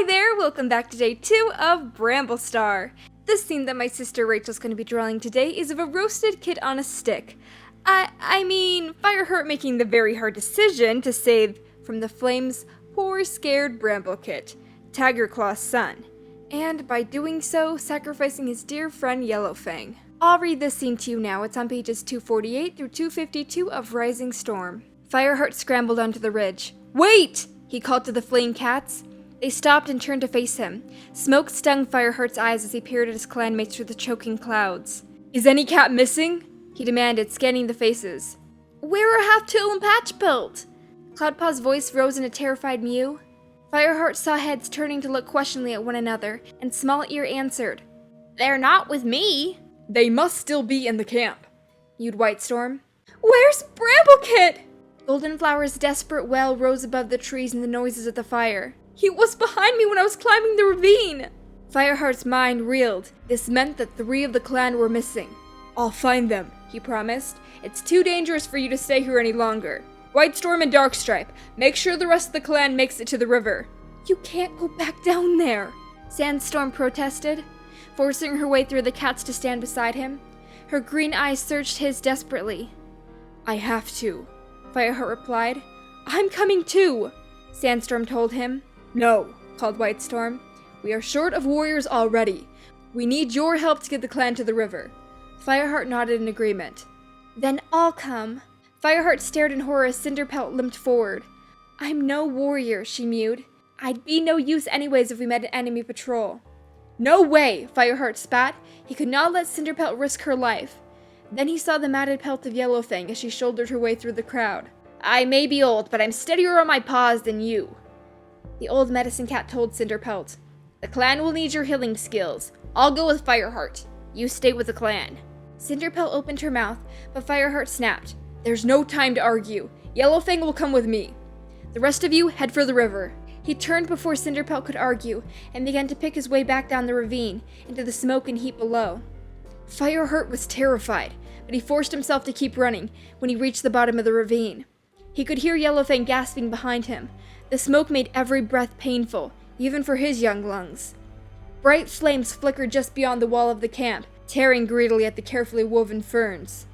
Hi there, welcome back to day 2 of Bramblestar. The scene that my sister Rachel's going to be drawing today is of a roasted kid on a stick. I mean, Fireheart making the very hard decision to save from the flames poor scared Bramblekit, Tigerclaw's son, and by doing so, sacrificing his dear friend Yellowfang. I'll read this scene to you now. It's on pages 248 through 252 of Rising Storm. Fireheart scrambled onto the ridge. "Wait!" he called to the fleeing cats. They stopped and turned to face him. Smoke stung Fireheart's eyes as he peered at his clanmates through the choking clouds. "Is any cat missing?" he demanded, scanning the faces. "Where are Halftail and Patchpelt?" Cloudpaw's voice rose in a terrified mew. Fireheart saw heads turning to look questioningly at one another, and Small Ear answered, "They're not with me." "They must still be in the camp," mewed Whitestorm. "Where's Bramblekit?" Goldenflower's desperate wail rose above the trees and the noises of the fire. "He was behind me when I was climbing the ravine." Fireheart's mind reeled. This meant that 3 of the clan were missing. "I'll find them," he promised. "It's too dangerous for you to stay here any longer. Whitestorm and Darkstripe, make sure the rest of the clan makes it to the river." "You can't go back down there," Sandstorm protested, forcing her way through the cats to stand beside him. Her green eyes searched his desperately. "I have to," Fireheart replied. "I'm coming too," Sandstorm told him. "No," called Whitestorm. "We are short of warriors already. We need your help to get the clan to the river." Fireheart nodded in agreement. "Then I'll come." Fireheart stared in horror as Cinderpelt limped forward. "I'm no warrior," she mewed. "I'd be no use anyways if we met an enemy patrol." "No way!" Fireheart spat. He could not let Cinderpelt risk her life. Then he saw the matted pelt of Yellowfang as she shouldered her way through the crowd. "I may be old, but I'm steadier on my paws than you," the old medicine cat told Cinderpelt. "The clan will need your healing skills. I'll go with Fireheart. You stay with the clan." Cinderpelt opened her mouth, but Fireheart snapped. "There's no time to argue. Yellowfang will come with me. The rest of you head for the river." He turned before Cinderpelt could argue and began to pick his way back down the ravine into the smoke and heat below. Fireheart was terrified, but he forced himself to keep running when he reached the bottom of the ravine. He could hear Yellowfang gasping behind him. The smoke made every breath painful, even for his young lungs. Bright flames flickered just beyond the wall of the camp, tearing greedily at the carefully woven ferns.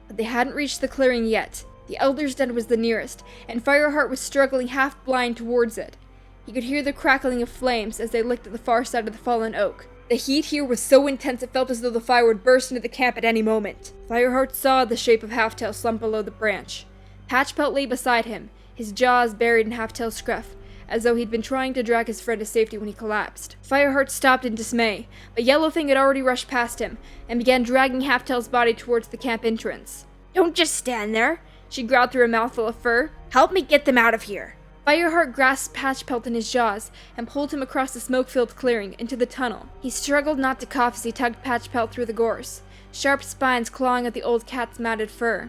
But they hadn't reached the clearing yet. The Elder's Den was the nearest, and Fireheart was struggling half-blind towards it. He could hear the crackling of flames as they licked at the far side of the fallen oak. The heat here was so intense it felt as though the fire would burst into the camp at any moment. Fireheart saw the shape of Halftail slump below the branch. Patchpelt lay beside him, his jaws buried in Halftail's scruff, as though he'd been trying to drag his friend to safety when he collapsed. Fireheart stopped in dismay, but Yellowfang had already rushed past him and began dragging Halftail's body towards the camp entrance. "Don't just stand there," she growled through a mouthful of fur. "Help me get them out of here." Fireheart grasped Patchpelt in his jaws and pulled him across the smoke-filled clearing into the tunnel. He struggled not to cough as he tugged Patchpelt through the gorse, sharp spines clawing at the old cat's matted fur.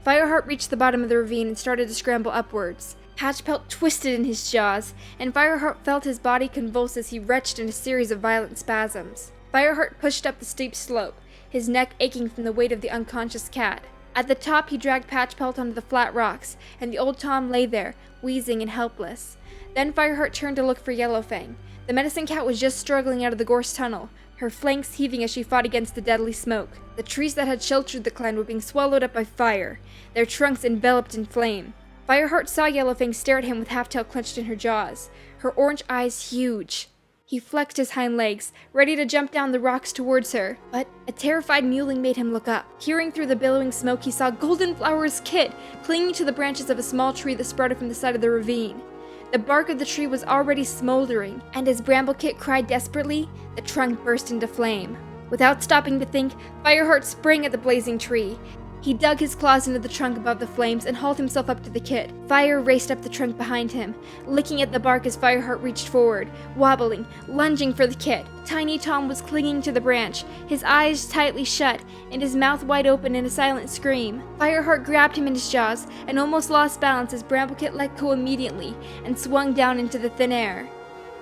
Fireheart reached the bottom of the ravine and started to scramble upwards. Patchpelt twisted in his jaws, and Fireheart felt his body convulse as he retched in a series of violent spasms. Fireheart pushed up the steep slope, his neck aching from the weight of the unconscious cat. At the top, he dragged Patchpelt onto the flat rocks, and the old Tom lay there, wheezing and helpless. Then Fireheart turned to look for Yellowfang. The medicine cat was just struggling out of the gorse tunnel, her flanks heaving as she fought against the deadly smoke. The trees that had sheltered the clan were being swallowed up by fire, their trunks enveloped in flame. Fireheart saw Yellowfang stare at him with Halftail clenched in her jaws, her orange eyes huge. He flexed his hind legs, ready to jump down the rocks towards her, but a terrified mewling made him look up. Peering through the billowing smoke, he saw Goldenflower's kit clinging to the branches of a small tree that sprouted from the side of the ravine. The bark of the tree was already smoldering, and as Bramblekit cried desperately, the trunk burst into flame. Without stopping to think, Fireheart sprang at the blazing tree. He dug his claws into the trunk above the flames and hauled himself up to the kit. Fire raced up the trunk behind him, licking at the bark as Fireheart reached forward, wobbling, lunging for the kit. Tiny Tom was clinging to the branch, his eyes tightly shut and his mouth wide open in a silent scream. Fireheart grabbed him in his jaws and almost lost balance as Bramblekit let go immediately and swung down into the thin air.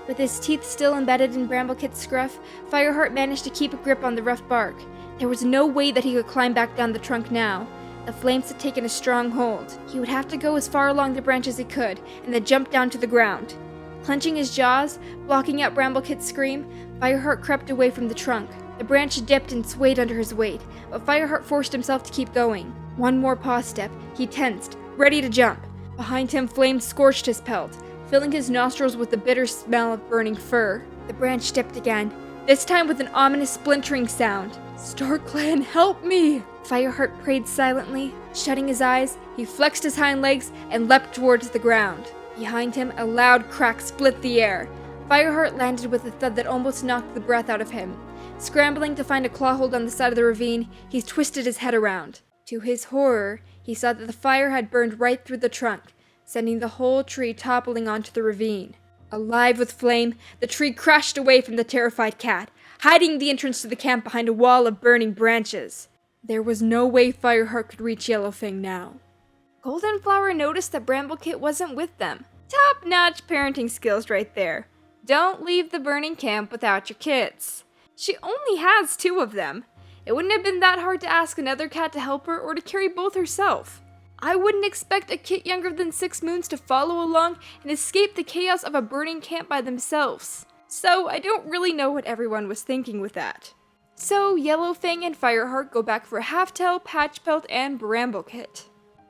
With his teeth still embedded in Bramblekit's scruff, Fireheart managed to keep a grip on the rough bark. There was no way that he could climb back down the trunk now. The flames had taken a strong hold. He would have to go as far along the branch as he could, and then jump down to the ground. Clenching his jaws, blocking out Bramblekit's scream, Fireheart crept away from the trunk. The branch dipped and swayed under his weight, but Fireheart forced himself to keep going. One more paw step, he tensed, ready to jump. Behind him, flames scorched his pelt, filling his nostrils with the bitter smell of burning fur. The branch dipped again, this time with an ominous splintering sound. "Star Clan, help me!" Fireheart prayed silently. Shutting his eyes, he flexed his hind legs and leapt towards the ground. Behind him, a loud crack split the air. Fireheart landed with a thud that almost knocked the breath out of him. Scrambling to find a clawhold on the side of the ravine, he twisted his head around. To his horror, he saw that the fire had burned right through the trunk, sending the whole tree toppling onto the ravine. Alive with flame, the tree crashed away from the terrified cat, hiding the entrance to the camp behind a wall of burning branches. There was no way Fireheart could reach Yellowfang now. Goldenflower noticed that Bramblekit wasn't with them. Top-notch parenting skills right there. Don't leave the burning camp without your kits. She only has 2 of them. It wouldn't have been that hard to ask another cat to help her or to carry both herself. I wouldn't expect a kit younger than 6 moons to follow along and escape the chaos of a burning camp by themselves. So I don't really know what everyone was thinking with that. So Yellowfang and Fireheart go back for Halftail, Patchpelt, and Bramblekit.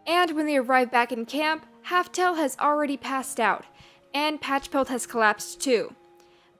And when they arrive back in camp, Halftail has already passed out, and Patchpelt has collapsed too.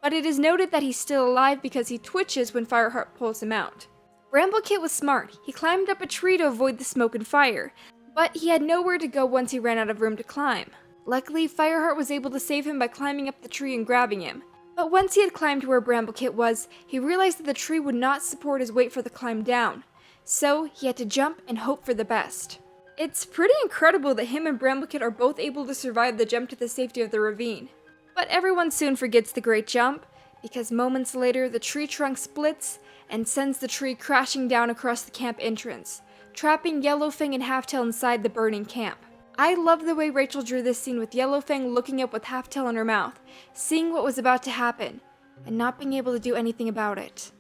But it is noted that he's still alive because he twitches when Fireheart pulls him out. Bramblekit was smart. He climbed up a tree to avoid the smoke and fire, but he had nowhere to go once he ran out of room to climb. Luckily, Fireheart was able to save him by climbing up the tree and grabbing him. But once he had climbed to where Bramblekit was, he realized that the tree would not support his weight for the climb down. So he had to jump and hope for the best. It's pretty incredible that him and Bramblekit are both able to survive the jump to the safety of the ravine. But everyone soon forgets the great jump, because moments later the tree trunk splits and sends the tree crashing down across the camp entrance, trapping Yellowfang and Halftail inside the burning camp. I love the way Rachel drew this scene with Yellowfang looking up with Halftail in her mouth, seeing what was about to happen, and not being able to do anything about it.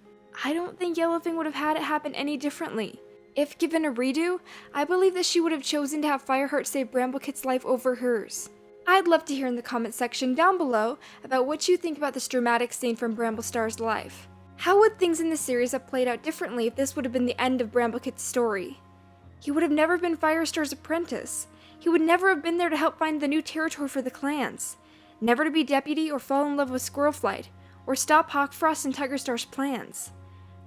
I don't think Yellowfang would have had it happen any differently. If given a redo, I believe that she would have chosen to have Fireheart save Bramblekit's life over hers. I'd love to hear in the comment section down below about what you think about this dramatic scene from Bramblestar's life. How would things in the series have played out differently if this would have been the end of Bramblekit's story? He would have never been Firestar's apprentice. He would never have been there to help find the new territory for the clans. Never to be deputy or fall in love with Squirrelflight, or stop Hawkfrost and Tigerstar's plans.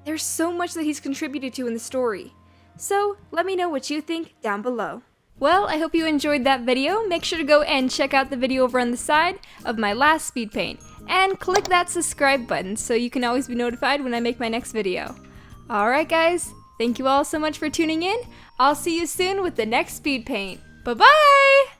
There's so much that he's contributed to in the story. So, let me know what you think down below. Well, I hope you enjoyed that video. Make sure to go and check out the video over on the side of my last speed paint. And click that subscribe button so you can always be notified when I make my next video. Alright guys, thank you all so much for tuning in. I'll see you soon with the next speed paint. Bye-bye!